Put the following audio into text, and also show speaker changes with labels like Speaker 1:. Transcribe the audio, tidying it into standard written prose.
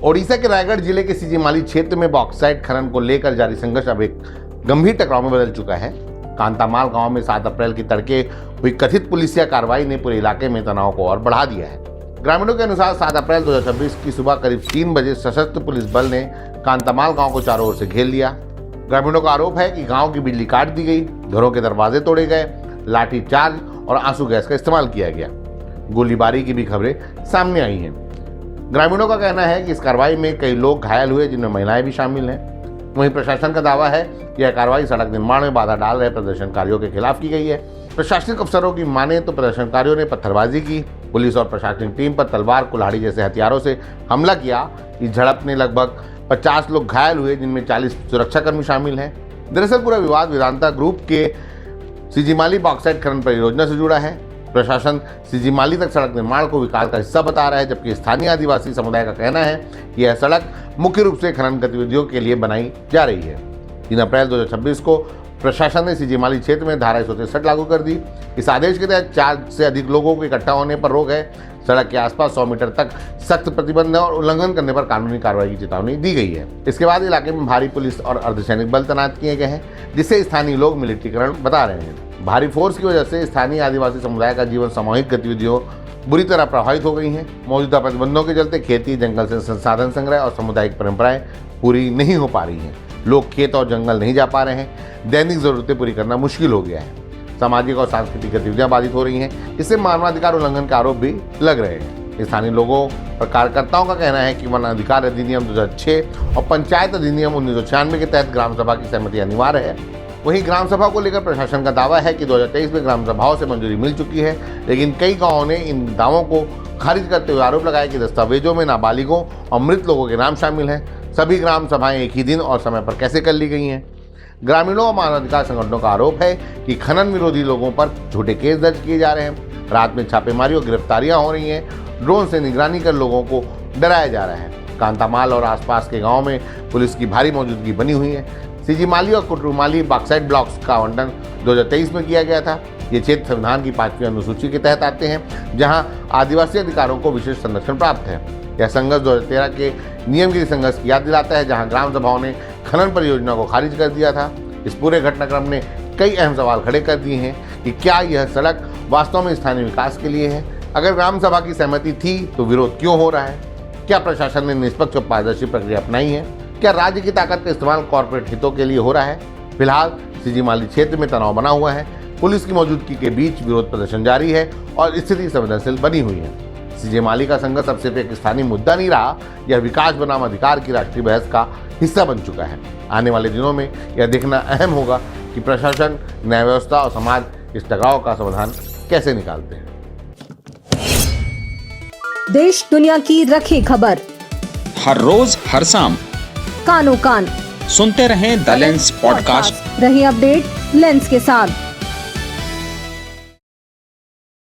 Speaker 1: ओडिशा के रायगढ़ जिले के सिजीमाली क्षेत्र में बॉक्साइट खनन को लेकर जारी संघर्ष अब एक गंभीर टकराव में बदल चुका है। कांतामाल गांव में 7 अप्रैल की तड़के हुई कथित पुलिसिया कार्रवाई ने पूरे इलाके में तनाव को और बढ़ा दिया है। ग्रामीणों के अनुसार 7 अप्रैल 2026 की सुबह करीब 3 बजे सशस्त्र पुलिस बल ने कांतामाल गांव को चारों ओर से घेर लिया। ग्रामीणों का आरोप है कि गांव की बिजली काट दी गई, घरों के दरवाजे तोड़े गए, लाठीचार्ज और आंसू गैस का इस्तेमाल किया गया। गोलीबारी की भी खबरें सामने आई हैं। ग्रामीणों का कहना है कि इस कार्रवाई में कई लोग घायल हुए, जिनमें महिलाएं भी शामिल हैं। वहीं प्रशासन का दावा है कि यह कार्रवाई सड़क निर्माण में बाधा डाल रहे प्रदर्शनकारियों के खिलाफ की गई है। प्रशासनिक अफसरों की माने तो प्रदर्शनकारियों ने पत्थरबाजी की, पुलिस और प्रशासनिक टीम पर तलवार, कुल्हाड़ी जैसे हथियारों से हमला किया। इस झड़प में लगभग 50 लोग घायल हुए, जिनमें 40 सुरक्षाकर्मी शामिल हैं। दरअसल पूरा विवाद वेदांता ग्रुप के सिजीमाली बॉक्साइट खनन परियोजना से जुड़ा है। प्रशासन सिजीमाली तक सड़क निर्माण को विकास का हिस्सा बता रहा है, जबकि स्थानीय आदिवासी समुदाय का कहना है कि यह सड़क मुख्य रूप से खनन गतिविधियों के लिए बनाई जा रही है। 3 अप्रैल 2026 को प्रशासन ने सिजीमाली क्षेत्र में धारा 163 लागू कर दी। इस आदेश के तहत 4 से अधिक लोगों को इकट्ठा होने पर रोक है। सड़क के आसपास 100 मीटर तक सख्त प्रतिबंध है और उल्लंघन करने पर कानूनी कार्रवाई की चेतावनी दी गई है। इसके बाद इलाके में भारी पुलिस और अर्धसैनिक बल तैनात किए गए हैं, जिससे स्थानीय लोग मिलिट्रीकरण बता रहे हैं। भारी फोर्स की वजह से स्थानीय आदिवासी समुदाय का जीवन सामूहिक गतिविधियों बुरी तरह प्रभावित हो गई हैं। मौजूदा प्रतिबंधों के चलते खेती, जंगल से संसाधन संग्रह और सामुदायिक परंपराएं पूरी नहीं हो पा रही हैं। लोग खेत और जंगल नहीं जा पा रहे हैं। दैनिक जरूरतें पूरी करना मुश्किल हो गया है। सामाजिक और सांस्कृतिक गतिविधियां बाधित हो रही हैं। इससे मानवाधिकार उल्लंघन के आरोप भी लग रहे हैं। स्थानीय लोगों और कार्यकर्ताओं का कहना है कि वन अधिकार अधिनियम 2006 और पंचायत अधिनियम 1996 के तहत ग्राम सभा की सहमति अनिवार्य है। वहीं ग्राम सभा को लेकर प्रशासन का दावा है कि 2023 में ग्राम सभाओं से मंजूरी मिल चुकी है, लेकिन कई गांवों ने इन दावों को खारिज करते हुए आरोप लगाया कि दस्तावेजों में नाबालिगों और मृत लोगों के नाम शामिल हैं। सभी ग्राम सभाएं एक ही दिन और समय पर कैसे कर ली गई हैं? ग्रामीणों और मानवाधिकार संगठनों का आरोप है कि खनन विरोधी लोगों पर झूठे केस दर्ज किए जा रहे हैं। रात में छापेमारी और गिरफ्तारियां हो रही हैं। ड्रोन से निगरानी कर लोगों को डराया जा रहा है। कांतामाल और आसपास के गाँव में पुलिस की भारी मौजूदगी बनी हुई है। सिजीमाली और कुटरुमाली बॉक्साइट ब्लॉक्स का आवंटन 2023 में किया गया था। ये क्षेत्र संविधान की 5वीं अनुसूची के तहत आते हैं, जहां आदिवासी अधिकारों को विशेष संरक्षण प्राप्त है। यह संघर्ष 2013 के नियमगिरी संघर्ष की याद दिलाता है, जहां ग्राम सभाओं ने खनन परियोजना को खारिज कर दिया था। इस पूरे घटनाक्रम ने कई अहम सवाल खड़े कर दिए हैं कि क्या यह सड़क वास्तव में स्थानीय विकास के लिए है? अगर ग्राम सभा की सहमति थी तो विरोध क्यों हो रहा है? क्या प्रशासन ने निष्पक्ष और पारदर्शी प्रक्रिया अपनाई है? क्या राज्य की ताकत का इस्तेमाल कॉर्पोरेट हितों के लिए हो रहा है? फिलहाल सिजीमाली क्षेत्र में तनाव बना हुआ है। पुलिस की मौजूदगी के बीच विरोध प्रदर्शन जारी है और स्थिति संवेदनशील बनी हुई है। सिजीमाली का संघर्ष अब सिर्फ एक स्थानीय मुद्दा नहीं रहा, यह विकास बनाम अधिकार की राष्ट्रीय बहस का हिस्सा बन चुका है। आने वाले दिनों में यह देखना अहम होगा कि प्रशासन, न्याय व्यवस्था और समाज इस टकराव का समाधान कैसे निकालते हैं।
Speaker 2: देश दुनिया की रखी खबर
Speaker 3: हर रोज हर शाम
Speaker 2: कानो कान
Speaker 3: सुनते रहें द लेंस पॉडकास्ट।
Speaker 2: रही अपडेट लेंस के साथ।